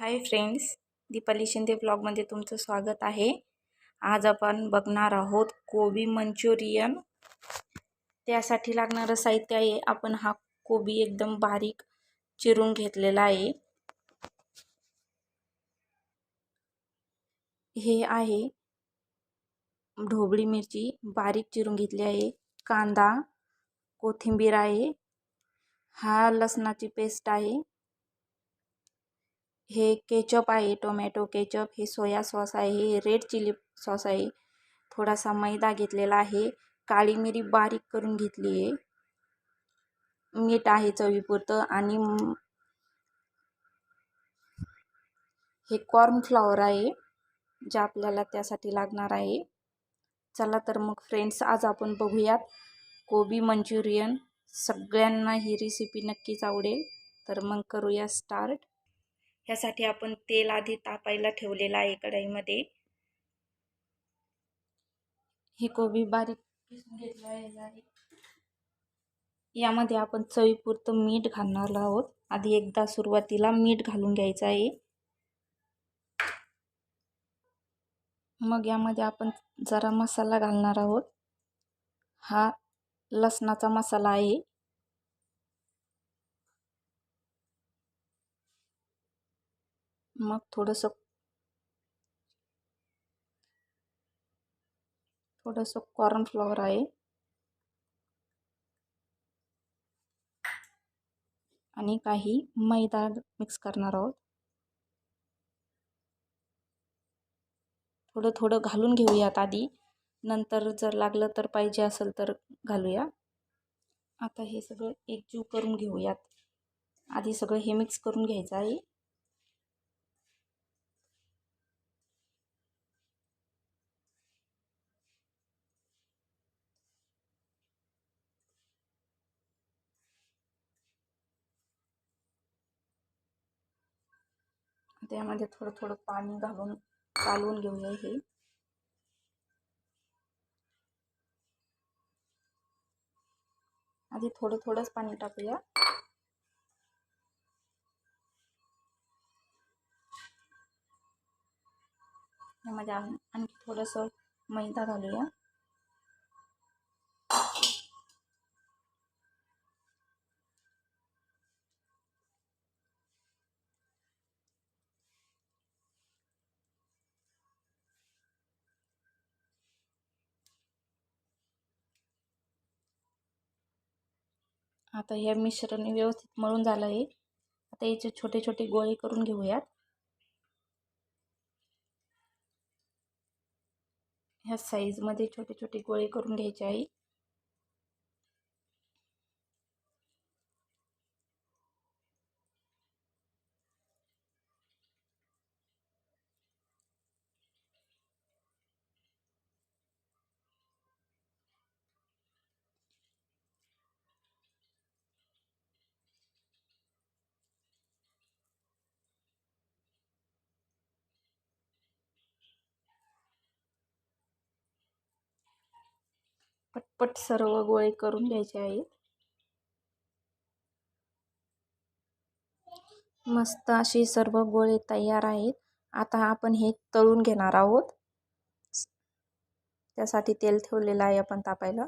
Hi friends, Deepali Shinde ब्लॉगमध्ये तुमचं स्वागत आहे. आज आपण बघणार आहोत कोबी मंचुरियन. त्यासाठी लागणारं साहित्य आहे, आपण हा कोबी एकदम बारीक चिरून घेतलेला आहे. हे आहे ढोबळी मिरची बारीक चिरून घेतली आहे, कांदा, कोथिंबीर आहे, हा लसणाची पेस्ट आहे, हे केचप आहे, टोमॅटो केचप, हे सोया सॉस आहे, हे रेड चिली सॉस आहे, थोडासा मैदा घेतलेला आहे, काळी मिरी बारीक करून घेतली आहे, मीठ आहे चवीपुरतं आणि हे कॉर्नफ्लॉवर आहे जे आपल्याला त्यासाठी लागणार आहे. चला तर मग फ्रेंड्स, आज आपण बघूयात कोबी मंचुरियन. सगळ्यांना ही रेसिपी नक्कीच आवडेल. तर मग करूया स्टार्ट. ह्यासाठी आपण तेल आधी तापायला ठेवलेलं आहे कढईमध्ये. हे कोबी बारीक किसून घेतलं आहे. यामध्ये आपण चवीपुरतं मीठ घालणार आहोत. आधी एकदा सुरुवातीला मीठ घालून घ्यायचं आहे. मग यामध्ये आपण जरा मसाला घालणार आहोत. हा लसणाचा मसाला आहे. मग थोडंसं कॉर्नफ्लॉवर आहे आणि काही मैदा मिक्स करणार आहोत. थोडं थोडं घालून घेऊयात आधी, नंतर जर लागलं तर पाहिजे असेल तर घालूया. आता हे सगळं एकजीव करून घेऊयात. आधी सगळं हे मिक्स करून घ्यायचं आहे. त्यामध्ये थोडं थोडं पाणी घालून कालवून घेऊया. हे आधी थोडं थोडंच पाणी टाकूया. यामध्ये आणखी थोडंसं मैदा घालूया. आता हे मिश्रण व्यवस्थित मळून झालं आहे. आता याचे छोटे छोटे गोळे करून घेऊयात. ह्या साईजमध्ये छोटे छोटे गोळे करून घ्यायचे आहे. पटपट सर्व गोळे करून घ्यायचे आहेत. मस्त अशी सर्व गोळे तयार आहेत. आता आपण हे तळून घेणार आहोत. त्यासाठी तेल ठेवलेलं आहे आपण तापायला.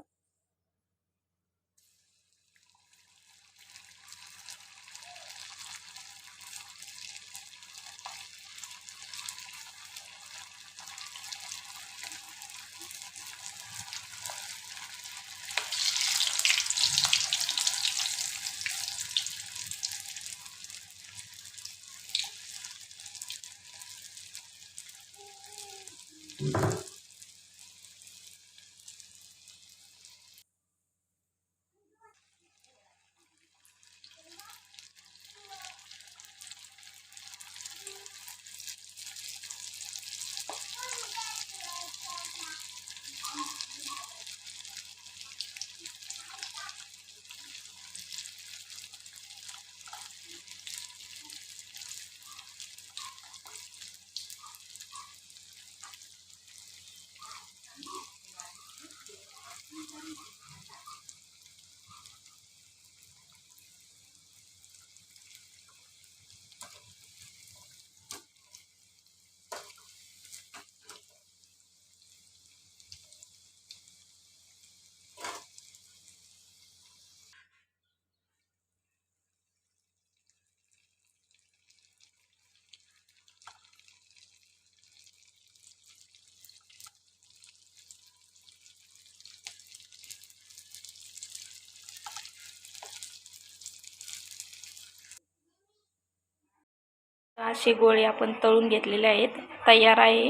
असे गोळे आपण तळून घेतलेले आहेत, तयार आहे.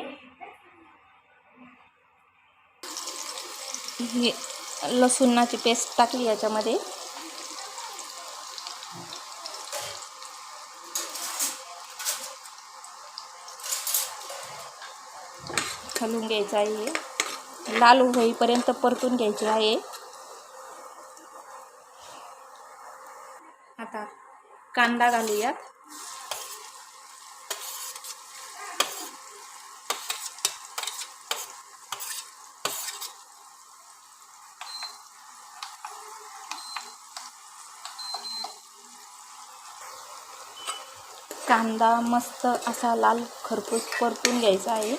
ही लसूणाची पेस्ट टाकली याच्यामध्ये. घालून घ्यायचं आहे, लाल होईपर्यंत परतून घ्यायचे आहे. आता कांदा घालूयात. कांदा मस्त असा लाल खरपूस परतून घ्यायचा आहे.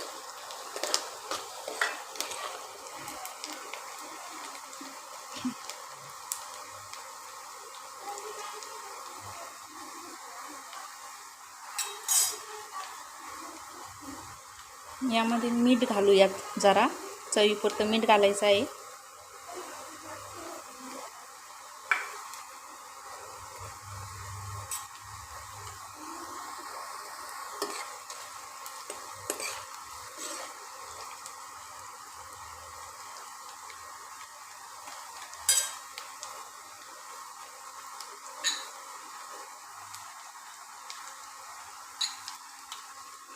यामध्ये मीठ घालूयात, जरा चवीपुरतं मीठ घालायचं आहे.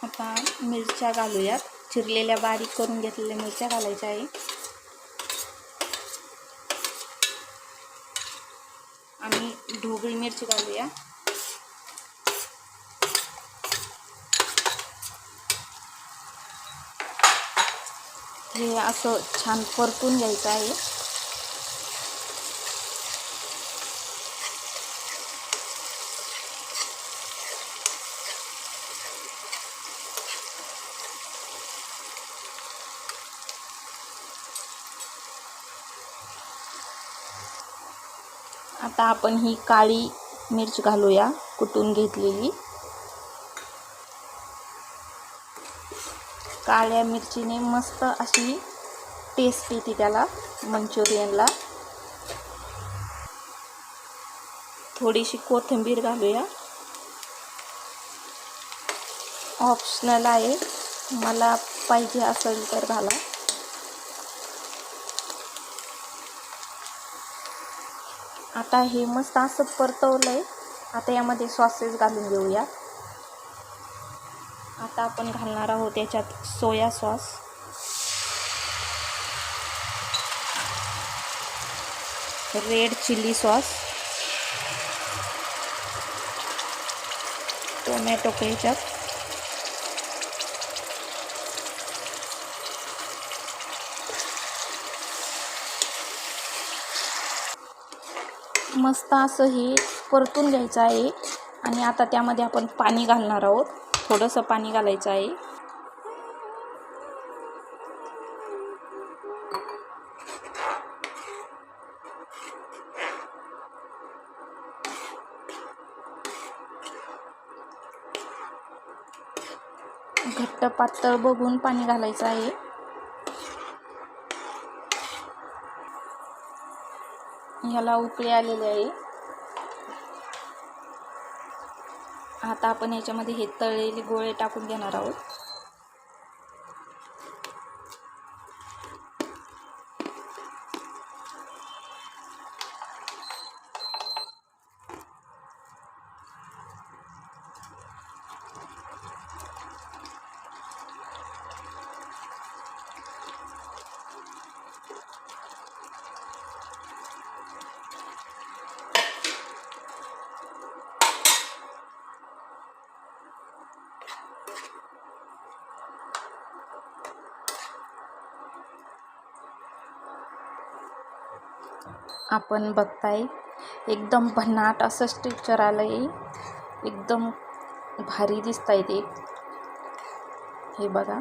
आता मिरच्या घालूयात, चिरलेल्या बारीक करून घेतलेल्या मिरच्या घालायच्या आहे. आणि ढोबळी मिरची घालूया. हे असं छान परतून घ्यायचं आहे. आता आपण ही काळी मिरच घालूया, कुटून घेतलेली. काळ्या मिरचीने मस्त अशी टेस्ट येते त्याला, मंचुरियनला. थोडीशी कोथिंबीर घालूया, ऑप्शनल आहे, मला पाहिजे असेल तर घाला. आता हे मस्त असं परतवलंय. आता यामध्ये सॉसेस घालून घेऊया. आता आपण घालणार आहोत याच्यात soya sauce, red chilli sauce, tomato ketchup, मस्त असं हे परतून घ्यायचं आहे. आणि आता त्यामध्ये आपण पाणी घालणार आहोत, थोडंसं पाणी घालायचं आहे. घट्ट पातळ बघून पाणी घालायचं आहे. ह्याला उकळी आलेली आहे. आता आपण याच्यामध्ये हे तळलेले गोळे टाकून घेणार आहोत. आपण बघताय एकदम भन्नाट असं स्ट्रक्चर आलंय, एकदम भारी दिसतंय ते. हे बघा.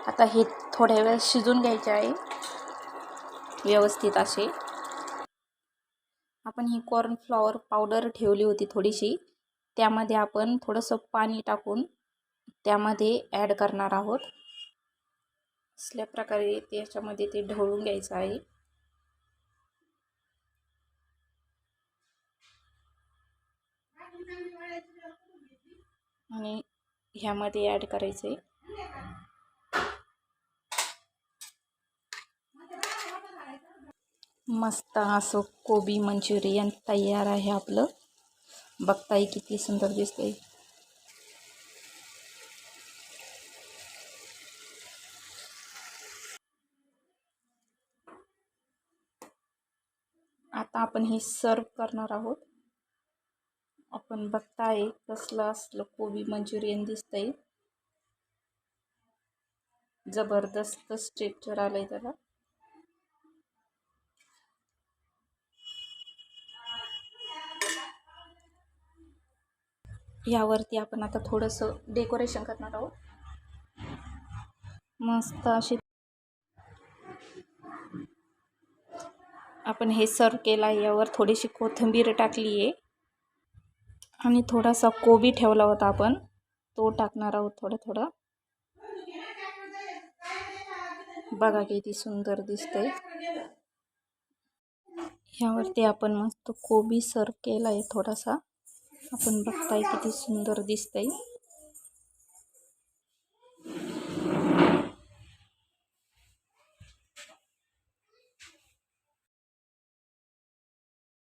आता हे थोड्या वेळ शिजून घ्यायचे आहे व्यवस्थित असे. आपण ही कॉर्नफ्लॉवर पावडर ठेवली होती थोडीशी, त्यामध्ये आपण थोडंसं पाणी टाकून त्यामध्ये ॲड करणार आहोत. असल्या प्रकारे त्याच्यामध्ये ते ढवळून घ्यायचं आहे. आणि ह्यामध्ये ॲड करायचं आहे. मस्त असं कोबी मंचुरियन तयार आहे आपलं. बघताय किती सुंदर दिसतंय. आता आपण हे सर्व करणार आहोत. आपण बघताय कसलं असलं कोबी मंचुरियन दिसतंय. जबरदस्त स्ट्रक्चर आलंय त्याला. यावरती आपण आता थोडंसं डेकोरेशन करणार आहोत. मस्त अशी आपण हे सर्व केलं आहे. यावर थोडीशी कोथिंबीर टाकली आहे आणि थोडासा कोबी ठेवला होता आपण, तो टाकणार आहोत थोडं थोडं. बघा किती सुंदर दिसतंय. ह्यावरती आपण मस्त कोबी सर्व केला आहे थोडासा. आपण बघताय किती सुंदर दिसतंय.